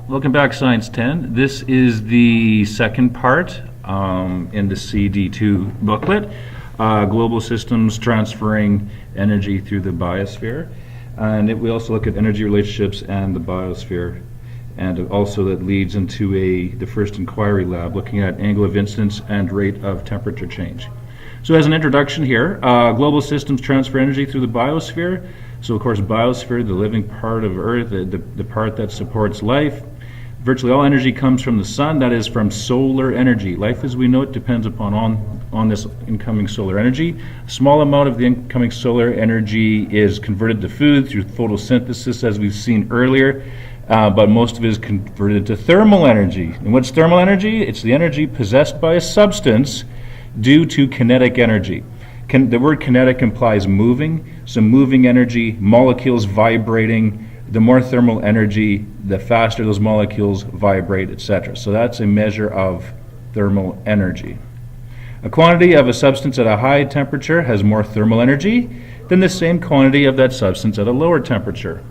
Welcome back, Science 10. This is the second part in the CD2 booklet, Global Systems Transferring Energy Through the Biosphere. And we also look at energy relationships and the biosphere. And also that leads into the first inquiry lab, looking at angle of incidence and rate of temperature change. So as an introduction here, global systems transfer energy through the biosphere. So of course, biosphere, the living part of Earth, the part that supports life. Virtually all energy comes from the sun, that is from solar energy. Life as we know it depends upon on this incoming solar energy. A small amount of the incoming solar energy is converted to food through photosynthesis, as we've seen earlier, but most of it is converted to thermal energy. And what's thermal energy? It's the energy possessed by a substance due to kinetic energy. The word kinetic implies moving, so moving energy, molecules vibrating. The more thermal energy, the faster those molecules vibrate, etc. So that's a measure of thermal energy. A quantity of a substance at a high temperature has more thermal energy than the same quantity of that substance at a lower temperature.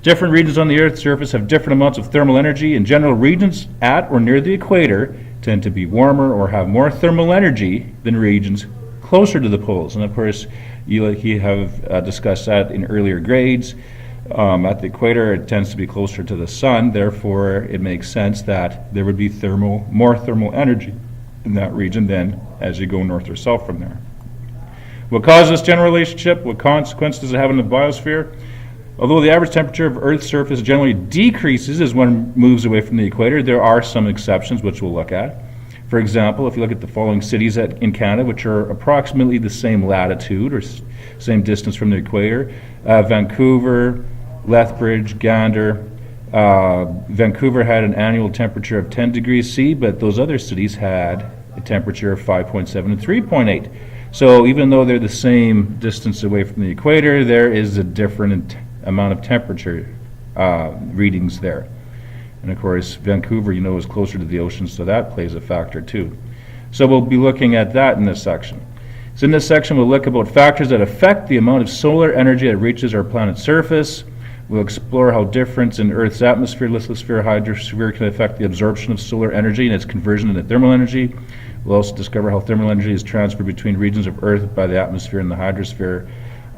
Different regions on the Earth's surface have different amounts of thermal energy. In general, regions at or near the equator tend to be warmer or have more thermal energy than regions closer to the poles. And of course, you have discussed that in earlier grades. At the equator, it tends to be closer to the sun. Therefore, it makes sense that there would be more thermal energy in that region than as you go north or south from there. What causes this general relationship? What consequence does it have in the biosphere? Although the average temperature of Earth's surface generally decreases as one moves away from the equator, there are some exceptions which we'll look at. For example, if you look at the following cities in Canada, which are approximately the same latitude or same distance from the equator, Vancouver, Lethbridge, Gander. Vancouver had an annual temperature of 10 degrees C, but those other cities had a temperature of 5.7 and 3.8. So even though they're the same distance away from the equator, there is a different amount of temperature readings there. And of course, Vancouver, is closer to the ocean, so that plays a factor too. So we'll be looking at that in this section. So in this section, we'll look about factors that affect the amount of solar energy that reaches our planet's surface. We'll explore how difference in Earth's atmosphere, lithosphere, hydrosphere can affect the absorption of solar energy and its conversion into thermal energy. We'll also discover how thermal energy is transferred between regions of Earth by the atmosphere and the hydrosphere.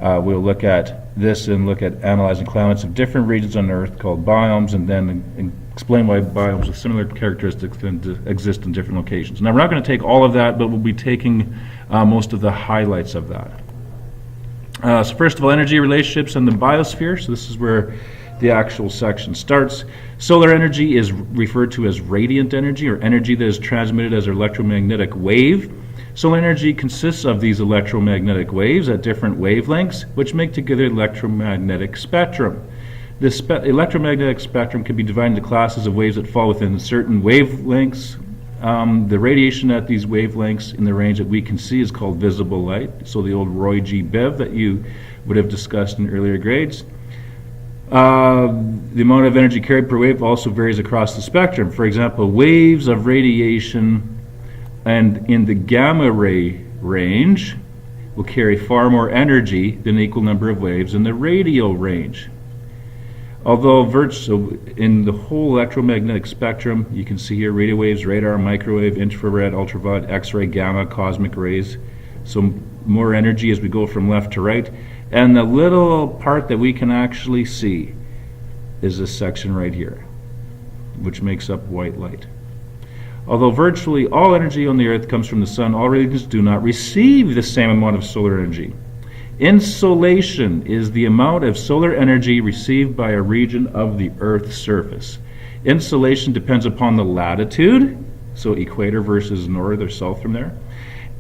We'll look at this and look at analyzing climates of different regions on Earth called biomes, and then explain why biomes with similar characteristics can exist in different locations. Now, we're not going to take all of that, but we'll be taking most of the highlights of that. So first of all, energy relationships and the biosphere. So this is where the actual section starts. Solar energy is referred to as radiant energy, or energy that is transmitted as an electromagnetic wave. Solar energy consists of these electromagnetic waves at different wavelengths, which make together the electromagnetic spectrum. This electromagnetic spectrum can be divided into classes of waves that fall within certain wavelengths. The radiation at these wavelengths in the range that we can see is called visible light. So the old Roy G. Biv that you would have discussed in earlier grades. The amount of energy carried per wave also varies across the spectrum. For example, waves of radiation and in the gamma ray range will carry far more energy than an equal number of waves in the radio range. Although in the whole electromagnetic spectrum, you can see here radio waves, radar, microwave, infrared, ultraviolet, X-ray, gamma, cosmic rays. So more energy as we go from left to right. And the little part that we can actually see is this section right here, which makes up white light. Although virtually all energy on the Earth comes from the sun, all regions do not receive the same amount of solar energy. Insolation is the amount of solar energy received by a region of the Earth's surface. Insolation depends upon the latitude, so equator versus north or south from there,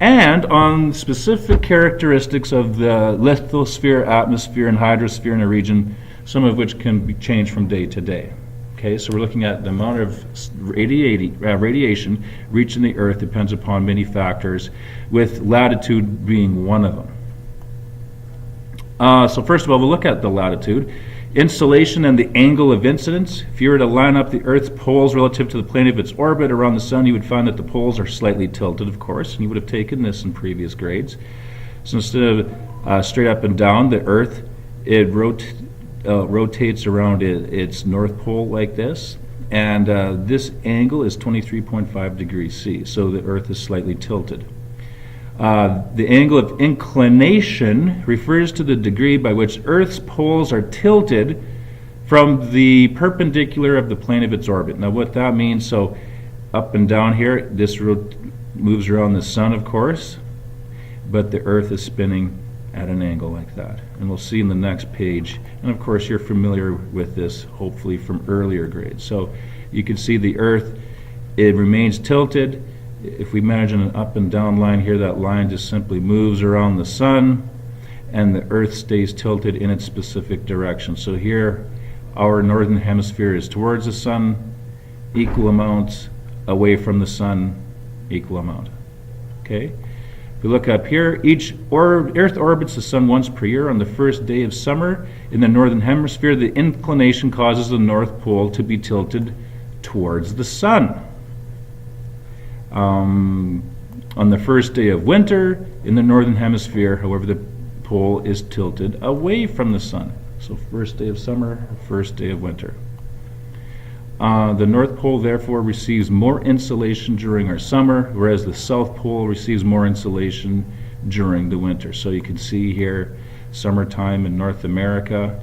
and on specific characteristics of the lithosphere, atmosphere, and hydrosphere in a region, some of which can be changed from day to day. Okay, so we're looking at the amount of radiation reaching the Earth depends upon many factors, with latitude being one of them. So first of all, we'll look at the latitude. Insolation and the angle of incidence. If you were to line up the Earth's poles relative to the plane of its orbit around the sun, you would find that the poles are slightly tilted, of course, and you would have taken this in previous grades. So instead of straight up and down, the Earth, it rotates around its north pole like this, And this angle is 23.5 degrees C, so the Earth is slightly tilted. The angle of inclination refers to the degree by which Earth's poles are tilted from the perpendicular of the plane of its orbit. Now what that means, so up and down here, this moves around the sun, of course, but the Earth is spinning at an angle like that. And we'll see in the next page, and of course you're familiar with this hopefully from earlier grades. So you can see the Earth, it remains tilted. If we imagine an up and down line here, that line just simply moves around the sun, and the Earth stays tilted in its specific direction. So here our northern hemisphere is towards the sun, equal amounts away from the sun, equal amount. Okay? If we look up here, Earth orbits the sun once per year on the first day of summer. In the northern hemisphere, the inclination causes the North Pole to be tilted towards the sun. On the first day of winter, in the northern hemisphere, however, the pole is tilted away from the sun. So first day of summer, first day of winter. The North Pole therefore receives more insolation during our summer, whereas the South Pole receives more insolation during the winter. So you can see here, summertime in North America,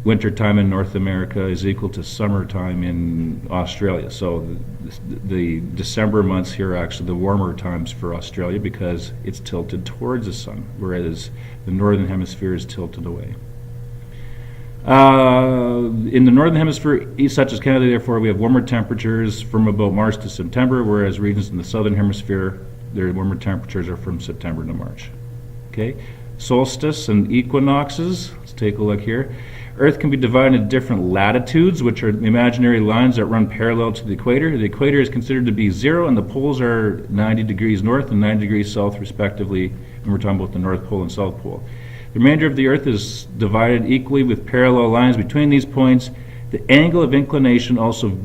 wintertime in North America is equal to summertime in Australia. So the December months here are actually the warmer times for Australia because it's tilted towards the sun, whereas the northern hemisphere is tilted away. In the northern hemisphere, such as Canada, therefore, we have warmer temperatures from about March to September, whereas regions in the southern hemisphere, their warmer temperatures are from September to March. Okay, solstice and equinoxes. Let's take a look here. Earth can be divided into different latitudes, which are imaginary lines that run parallel to the equator. The equator is considered to be 0, and the poles are 90 degrees north and 90 degrees south, respectively, when we're talking about the North Pole and South Pole. The remainder of the Earth is divided equally with parallel lines between these points. The angle of inclination also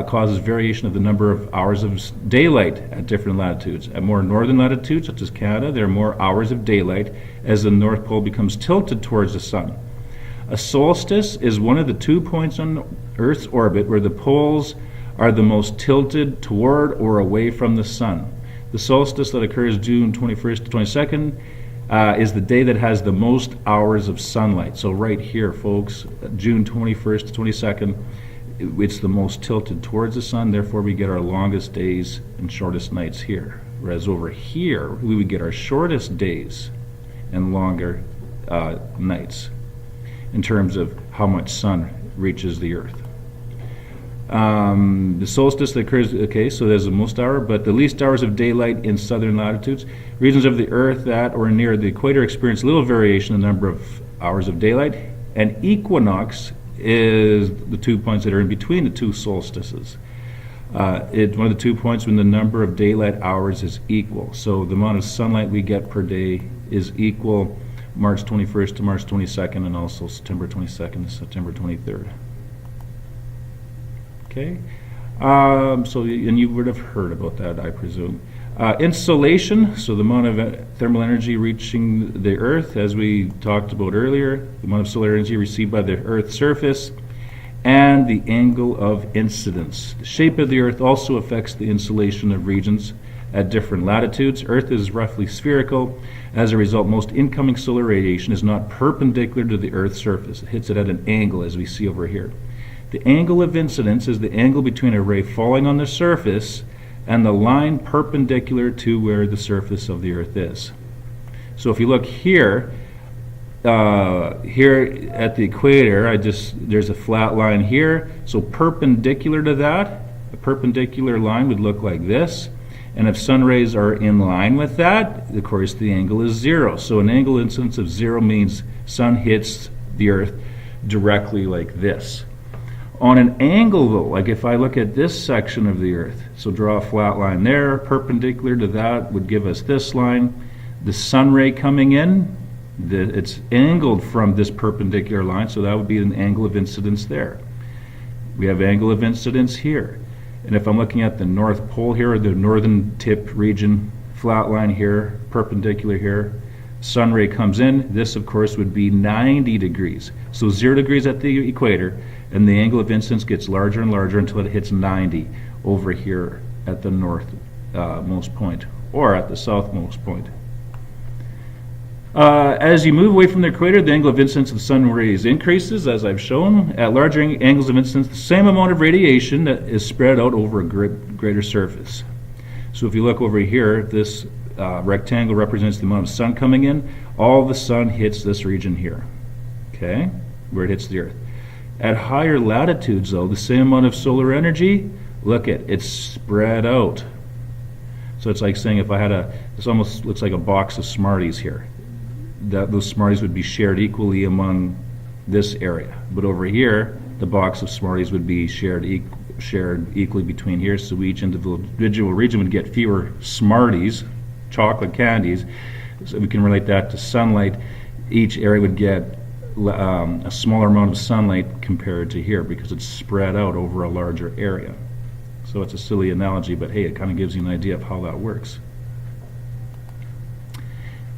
causes variation of the number of hours of daylight at different latitudes. At more northern latitudes, such as Canada, there are more hours of daylight as the North Pole becomes tilted towards the sun. A solstice is one of the 2 points on Earth's orbit where the poles are the most tilted toward or away from the sun. The solstice that occurs June 21st to 22nd is the day that has the most hours of sunlight. So right here, folks, June 21st to 22nd, it's the most tilted towards the sun, therefore we get our longest days and shortest nights here. Whereas over here, we would get our shortest days and longer nights in terms of how much sun reaches the Earth. The solstice that occurs, okay, so there's the most hour, but the least hours of daylight in southern latitudes. Regions of the Earth that or near the equator experience little variation in the number of hours of daylight, and equinox is the 2 points that are in between the two solstices. It's one of the 2 points when the number of daylight hours is equal. So the amount of sunlight we get per day is equal March 21st to March 22nd, and also September 22nd to September 23rd. Okay, so and you would have heard about that, I presume. Insolation, so the amount of thermal energy reaching the Earth, as we talked about earlier, the amount of solar energy received by the Earth's surface, and the angle of incidence. The shape of the Earth also affects the insolation of regions at different latitudes. Earth is roughly spherical. As a result, most incoming solar radiation is not perpendicular to the Earth's surface. It hits it at an angle, as we see over here. The angle of incidence is the angle between a ray falling on the surface and the line perpendicular to where the surface of the Earth is. So if you look here, here at the equator, there's a flat line here. So perpendicular to that, a perpendicular line would look like this. And if sun rays are in line with that, of course the angle is 0. So an angle incidence of 0 means sun hits the Earth directly like this. On an angle though, like if I look at this section of the Earth, so draw a flat line there, perpendicular to that would give us this line. The sun ray coming in, it's angled from this perpendicular line, so that would be an angle of incidence there. We have angle of incidence here. And if I'm looking at the North Pole here, or the northern tip region, flat line here, perpendicular here, sun ray comes in, this of course would be 90 degrees. So 0 degrees at the equator, and the angle of incidence gets larger and larger until it hits 90 over here at the north most point, or at the southmost point. As you move away from the equator, the angle of incidence of the sun rays increases, as I've shown. At larger angles of incidence, the same amount of radiation that is spread out over a greater surface. So if you look over here, this rectangle represents the amount of sun coming in. All the sun hits this region here, okay, where it hits the Earth. At higher latitudes, though, the same amount of solar energy, look at it's spread out. So it's like saying if I had this almost looks like a box of Smarties here. Those Smarties would be shared equally among this area. But over here, the box of Smarties would be shared equally between here, so each individual region would get fewer Smarties, chocolate candies. So we can relate that to sunlight. Each area would get a smaller amount of sunlight compared to here because it's spread out over a larger area. So it's a silly analogy, but hey, it kind of gives you an idea of how that works.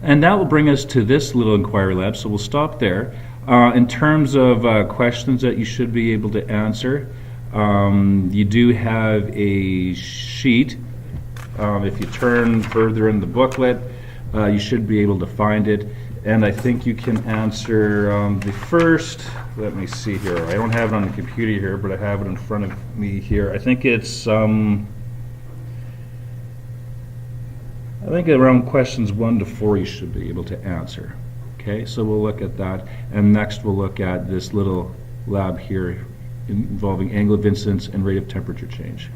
And that will bring us to this little inquiry lab, so we'll stop there. In terms of questions that you should be able to answer, you do have a sheet. If you turn further in the booklet, you should be able to find it. And I think you can answer the first, let me see here. I don't have it on the computer here, but I have it in front of me here. I think it's I think around questions 1 to 4 you should be able to answer. Okay, so we'll look at that, and next we'll look at this little lab here involving angle of incidence and rate of temperature change.